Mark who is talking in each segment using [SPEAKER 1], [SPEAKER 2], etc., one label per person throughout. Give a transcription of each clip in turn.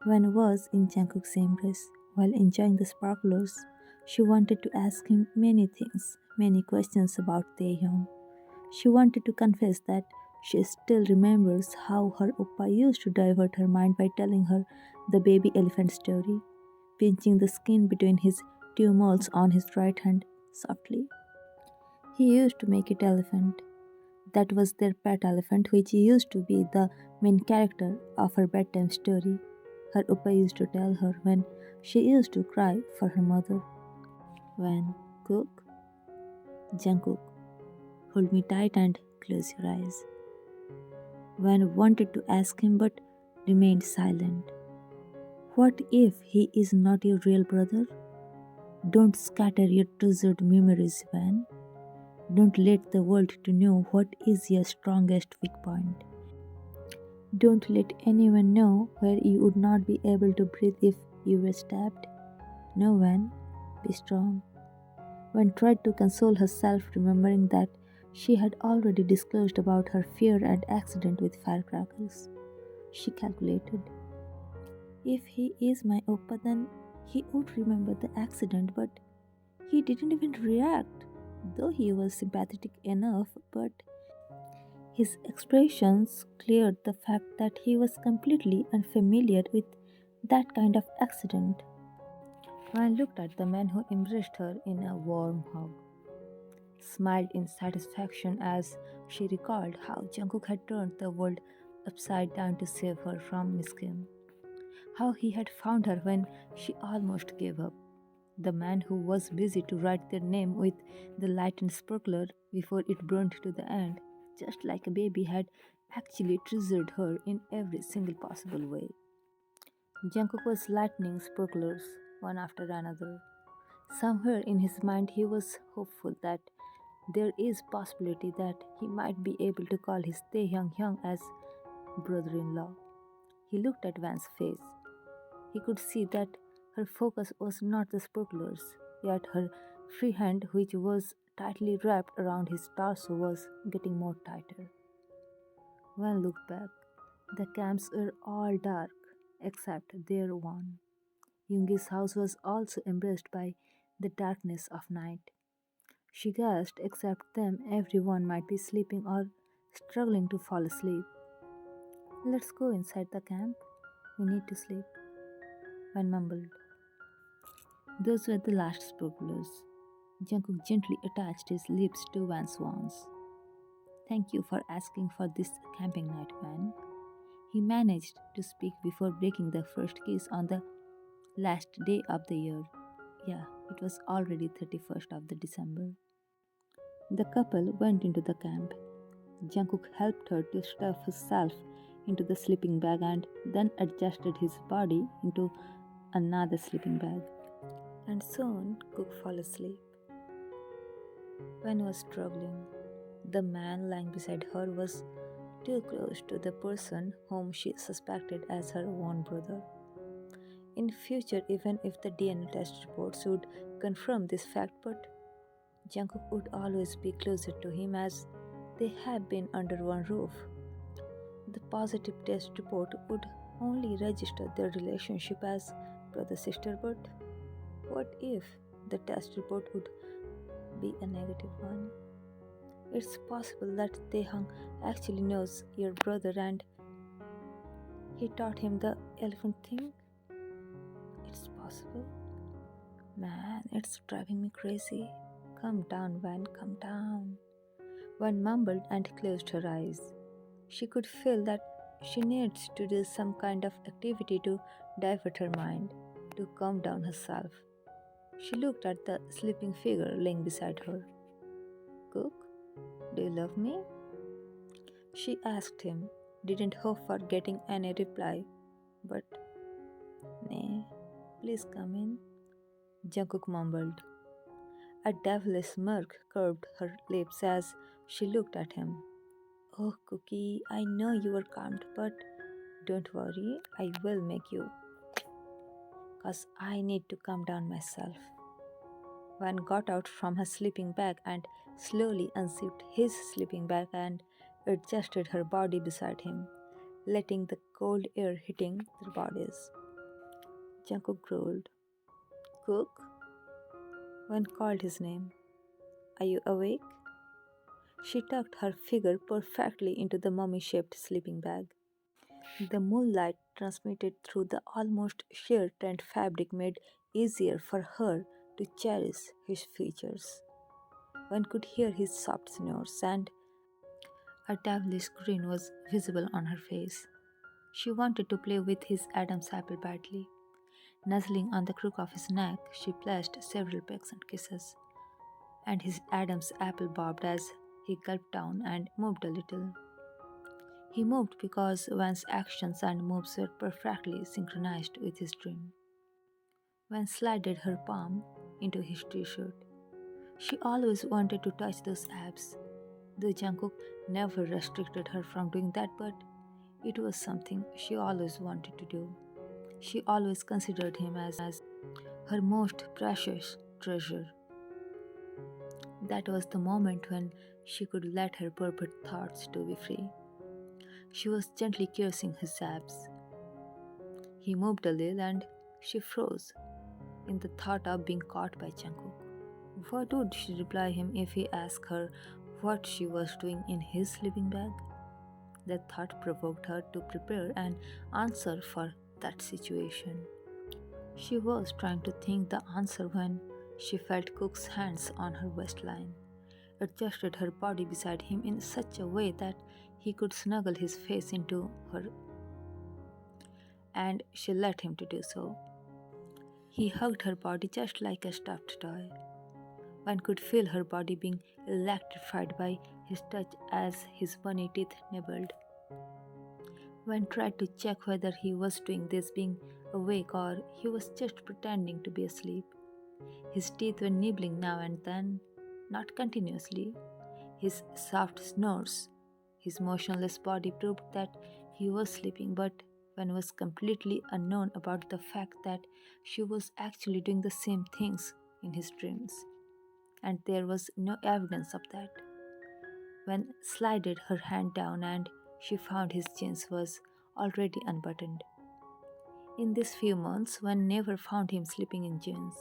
[SPEAKER 1] Wan was in Jungkook's embrace. While enjoying the sparklers, she wanted to ask him many things, many questions about Taehyung. She wanted to confess that she still remembers how her oppa used to divert her mind by telling her the baby elephant story, pinching the skin between his two moles on his right hand softly. He used to make it elephant. That was their pet elephant, which used to be the main character of her bedtime story. Her oppa used to tell her when she used to cry for her mother. When cook, Jungkook, hold me tight and close your eyes. Van wanted to ask him but remained silent. What if he is not your real brother? Don't scatter your treasured memories, Van. Don't let the world to know what is your strongest weak point. Don't let anyone know where you would not be able to breathe if you were stabbed. No, Van, be strong. Van tried to console herself, remembering that she had already disclosed about her fear and accident with firecrackers. She calculated. If he is my Oppa, then he would remember the accident, but he didn't even react, though he was sympathetic enough, but his expressions cleared the fact that he was completely unfamiliar with that kind of accident. Wan looked at the man who embraced her in a warm hug, smiled in satisfaction as she recalled how Jungkook had turned the world upside down to save her from Miss Kim, how he had found her when she almost gave up, the man who was busy to write their name with the lightened sparkler before it burned to the end, just like a baby, had actually treasured her in every single possible way. Jungkook was lightning sparklers one after another. Somewhere in his mind he was hopeful that there is possibility that he might be able to call his Taehyung Hyung as brother-in-law. He looked at Van's face. He could see that her focus was not the sparklers, yet her free hand, which was tightly wrapped around his torso, was getting more tighter. Van looked back. The camps were all dark, except their one. Yungi's house was also embraced by the darkness of night. She guessed, except them, everyone might be sleeping or struggling to fall asleep. Let's go inside the camp. We need to sleep, Van mumbled. Those were the last sparklers. Jungkook gently attached his lips to Van's ones. Thank you for asking for this camping night, Van. He managed to speak before breaking the first kiss on the last day of the year. Yeah, it was already 31st of the December. The couple went into the camp. Jungkook helped her to stuff herself into the sleeping bag and then adjusted his body into another sleeping bag. And soon Cook fell asleep. Wen was struggling. The man lying beside her was too close to the person whom she suspected as her own brother. In future, even if the DNA test reports would confirm this fact, but Jungkook would always be closer to him as they have been under one roof. The positive test report would only register their relationship as brother sister, but what if the test report would be a negative one? It's possible that Tehang actually knows your brother and he taught him the elephant thing. It's possible. Man, it's driving me crazy. Come down, Van, come down. Van mumbled and closed her eyes. She could feel that she needs to do some kind of activity to divert her mind, to calm down herself. She looked at the sleeping figure laying beside her. Cook, do you love me? She asked him, didn't hope for getting any reply, but nay, please come in. Jungkook mumbled. A devilish smirk curved her lips as she looked at him. Oh, Cookie, I know you were calmed, but don't worry, I will make you, 'cause I need to calm down myself. Van got out from her sleeping bag and slowly unzipped his sleeping bag and adjusted her body beside him, letting the cold air hitting their bodies. Jungkook growled. Cook? When called his name. Are you awake? She tucked her figure perfectly into the mummy-shaped sleeping bag. The moonlight transmitted through the almost sheer tent fabric made easier for her to cherish his features. One could hear his soft snores, and a devilish grin was visible on her face. She wanted to play with his Adam's apple badly. Nuzzling on the crook of his neck, she pledged several pecks and kisses, and his Adam's apple bobbed as he gulped down and moved a little. He moved because Van's actions and moves were perfectly synchronized with his dream. Van slided her palm into his t-shirt. She always wanted to touch those abs. Though Jungkook never restricted her from doing that, but it was something she always wanted to do. She always considered him as her most precious treasure. That was the moment when she could let her pervert thoughts to be free. She was gently kissing his abs. He moved a little and she froze in the thought of being caught by Jungkook. What would she reply him if he asked her what she was doing in his sleeping bag? That thought provoked her to prepare an answer for that situation. She was trying to think the answer when she felt Cook's hands on her waistline, adjusted her body beside him in such a way that he could snuggle his face into her, and she let him to do so. He hugged her body just like a stuffed toy. One could feel her body being electrified by his touch as his bunny teeth nibbled. One tried to check whether he was doing this being awake or he was just pretending to be asleep. His teeth were nibbling now and then, not continuously. His soft snores, his motionless body proved that he was sleeping, but Wen was completely unknown about the fact that she was actually doing the same things in his dreams, and there was no evidence of that. Wen slided her hand down and she found his jeans was already unbuttoned. In these few months, Wen never found him sleeping in jeans.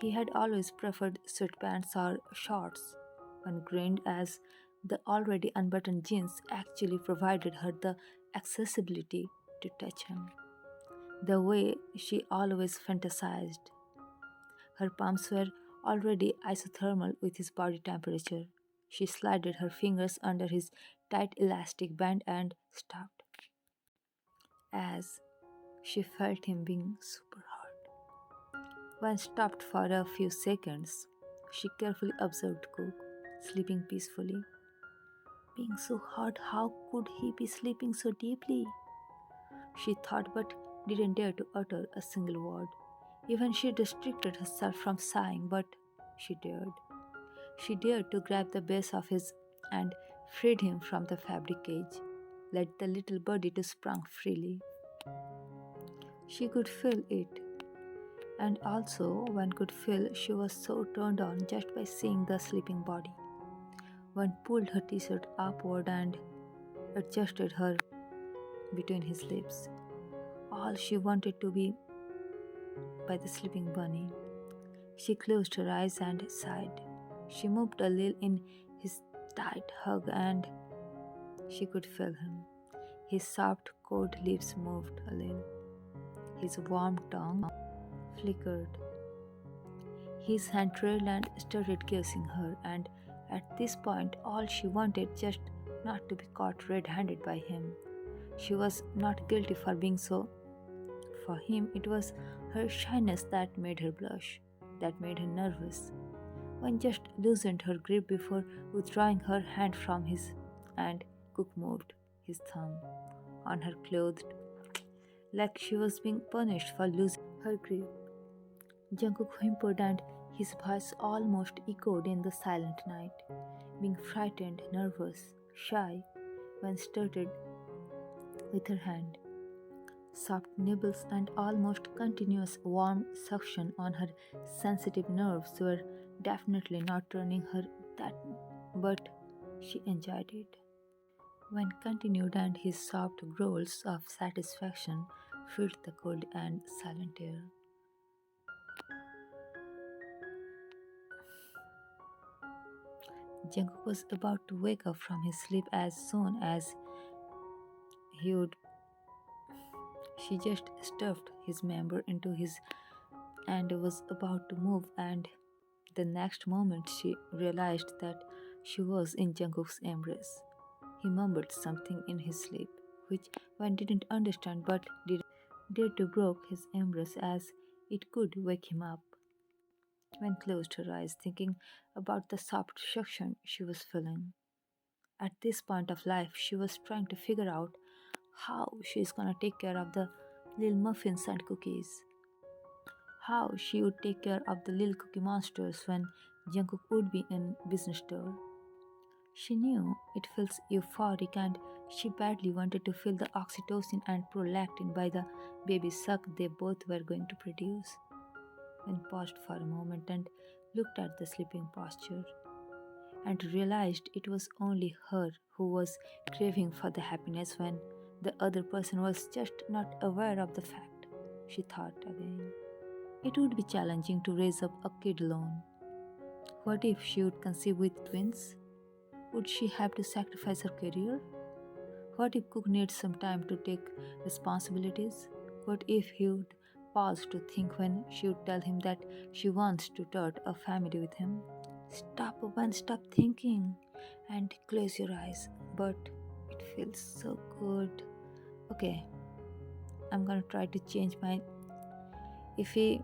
[SPEAKER 1] He had always preferred sweatpants or shorts. Wen grinned as the already unbuttoned jeans actually provided her the accessibility to touch him, the way she always fantasized. Her palms were already isothermal with his body temperature. She slided her fingers under his tight elastic band and stopped as she felt him being super hot. When stopped for a few seconds, she carefully observed Cook, sleeping peacefully. Being so hot, how could he be sleeping so deeply? She thought but didn't dare to utter a single word. Even she restricted herself from sighing, but she dared. She dared to grab the base of his and freed him from the fabric cage, let the little birdie to sprung freely. She could feel it, and also one could feel she was so turned on just by seeing the sleeping body. One pulled her t-shirt upward and adjusted her between his lips. All she wanted to be by the sleeping bunny. She closed her eyes and sighed. She moved a little in his tight hug and she could feel him. His soft, cold lips moved a little. His warm tongue flickered. His hand trailed and started kissing her, and at this point, all she wanted just not to be caught red-handed by him. She was not guilty for being so. For him, it was her shyness that made her blush, that made her nervous. One just loosened her grip before withdrawing her hand from his, and Cook moved his thumb on her clothed, like she was being punished for losing her grip. Jungkook whimpered and his voice almost echoed in the silent night, being frightened, nervous, shy, when started with her hand. Soft nibbles and almost continuous warm suction on her sensitive nerves were definitely not turning her that, but she enjoyed it. When continued and his soft growls of satisfaction filled the cold and silent air. Jungkook was about to wake up from his sleep as soon as he would. She just stuffed his member into his and was about to move, and the next moment she realized that she was in Jungkook's embrace. He mumbled something in his sleep, which one didn't understand but did to broke his embrace as it could wake him up. When closed her eyes, thinking about the soft suction she was feeling. At this point of life, she was trying to figure out how she's gonna take care of the little muffins and cookies, how she would take care of the little cookie monsters when Jungkook would be in business tour. She knew it feels euphoric and she badly wanted to feel the oxytocin and prolactin by the baby suck they both were going to produce. When paused for a moment and looked at the sleeping posture and realized it was only her who was craving for the happiness when the other person was just not aware of the fact, she thought again. It would be challenging to raise up a kid alone. What if she would conceive with twins? Would she have to sacrifice her career? What if Cook needs some time to take responsibilities? What if he would pause to think when she would tell him that she wants to start a family with him? Stop, Oban, stop thinking and close your eyes. But it feels so good. Okay, I'm gonna try to change my. If he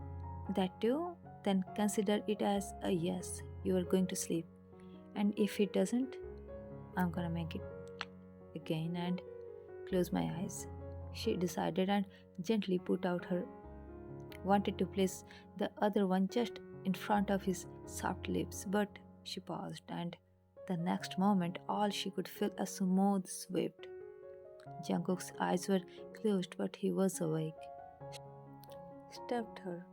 [SPEAKER 1] that too, then consider it as a yes, you are going to sleep. And if it doesn't, I'm gonna make it again and close my eyes. She decided and gently put out her wanted to place the other one just in front of his soft lips, but she paused and the next moment all she could feel a smooth swift. Jungkook's eyes were closed but he was awake. Stuffed her,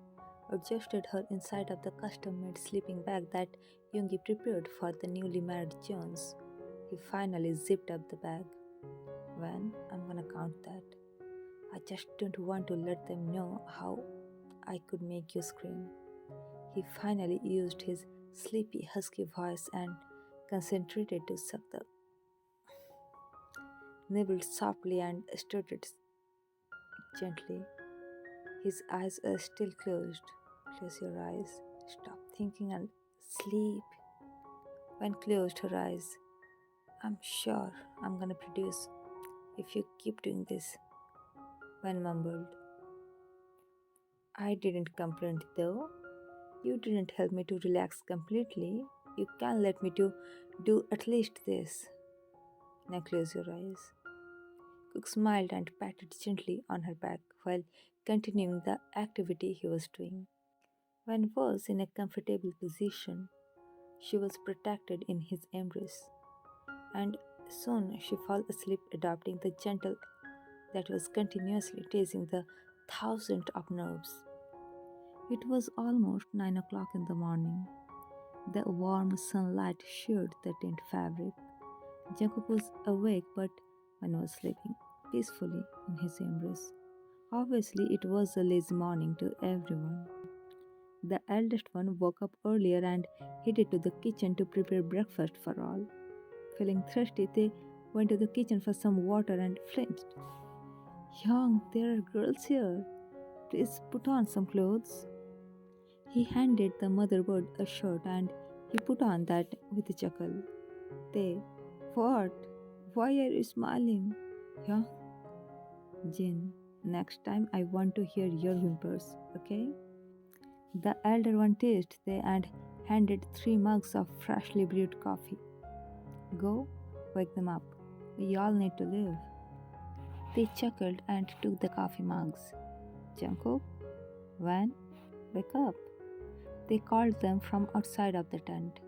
[SPEAKER 1] adjusted her inside of the custom-made sleeping bag that Yoongi prepared for the newly married Jones. He finally zipped up the bag. When I'm gonna count that. I just don't want to let them know how I could make you scream. He finally used his sleepy, husky voice and concentrated to suck the nibbled softly and started gently. His eyes are still closed. Close your eyes. Stop thinking and sleep. When closed her eyes, I'm sure I'm gonna produce if you keep doing this. When mumbled, I didn't complain though. You didn't help me to relax completely. You can let me to do at least this. Now close your eyes. Cook smiled and patted gently on her back while continuing the activity he was doing. When was in a comfortable position, she was protected in his embrace, and soon she fell asleep, adopting the gentle that was continuously teasing the thousand of nerves. It was almost 9 o'clock in the morning. The warm sunlight sheared the tent fabric. Jacob was awake, but one was sleeping peacefully in his embrace. Obviously, it was a lazy morning to everyone. The eldest one woke up earlier and headed to the kitchen to prepare breakfast for all. Feeling thirsty, they went to the kitchen for some water and flinched. Young, there are girls here. Please put on some clothes. He handed the motherboard a shirt and he put on that with a chuckle. They, what? Why are you smiling? Yeah, Jin, next time I want to hear your whimpers, okay? The elder one tasted they and handed 3 mugs of freshly brewed coffee. Go, wake them up. We all need to live. They chuckled and took the coffee mugs. Jungkook, Van, wake up. They called them from outside of the tent.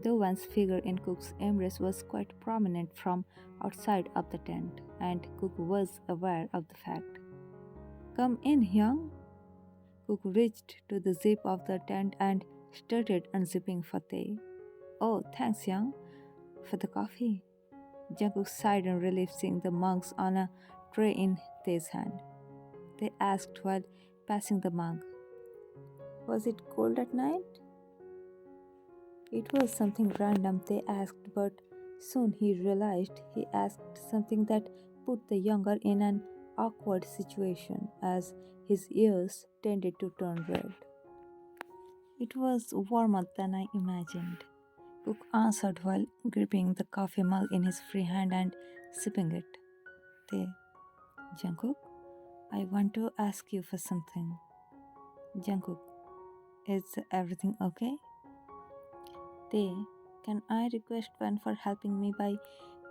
[SPEAKER 1] Though Van's figure in Cook's embrace was quite prominent from outside of the tent, and Cook was aware of the fact. Come in, Hyung. Cook reached to the zip of the tent and started unzipping for Tae. Oh, thanks, Hyung, for the coffee. Jungkook sighed in relief seeing the mugs on a tray in Tae's hand. They asked while passing the mug. Was it cold at night? It was something random they asked, but soon he realized he asked something that put the younger in an awkward situation as his ears tended to turn red. It was warmer than I imagined, Cook answered while gripping the coffee mug in his free hand and sipping it. They, Jungkook, I want to ask you for something. Jungkook, is everything okay? They, can I request one for helping me by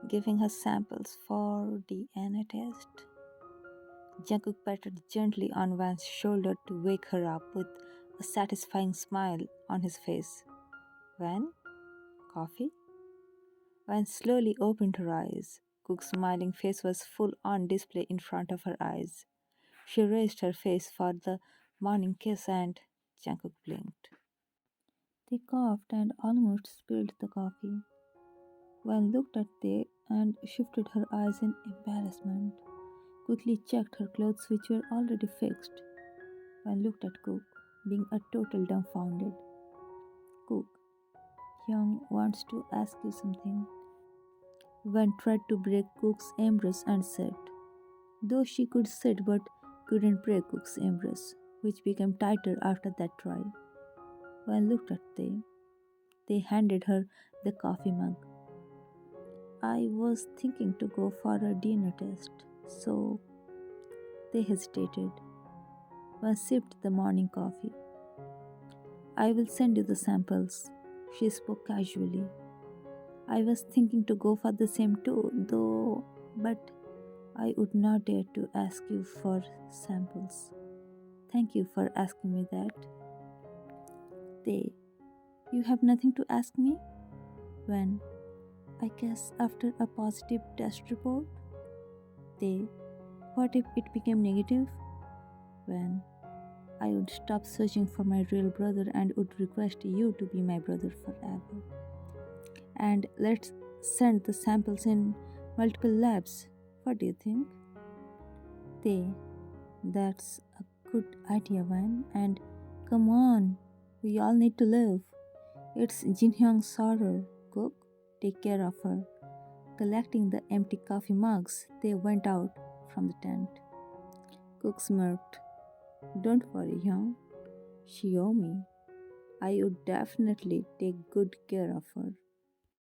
[SPEAKER 1] giving her samples for DNA test? Jungkook patted gently on Van's shoulder to wake her up with a satisfying smile on his face. Van, coffee? Van slowly opened her eyes. Cook's smiling face was full on display in front of her eyes. She raised her face for the morning kiss and Jungkook blinked. They coughed and almost spilled the coffee. Van looked at they and shifted her eyes in embarrassment. Quickly checked her clothes which were already fixed. Van looked at Cook, being a total dumbfounded. Cook, Young wants to ask you something. Van tried to break Cook's embrace and said, though she could sit but couldn't break Cook's embrace, which became tighter after that try. Van looked at they. They handed her the coffee mug. I was thinking to go for a dinner test, so they hesitated. Van sipped the morning coffee. I will send you the samples, she spoke casually. I was thinking to go for the same too, though, but I would not dare to ask you for samples. Thank you for asking me that. They, you have nothing to ask me? When, I guess after a positive test report? They, what if it became negative? When, I would stop searching for my real brother and would request you to be my brother forever. And let's send the samples in multiple labs. What do you think? They, that's a good idea, Van. And come on, we all need to live. It's Jin Hyung's sorrow. Cook, take care of her. Collecting the empty coffee mugs, they went out from the tent. Cook smirked. Don't worry, Hyung. She owe me. I would definitely take good care of her.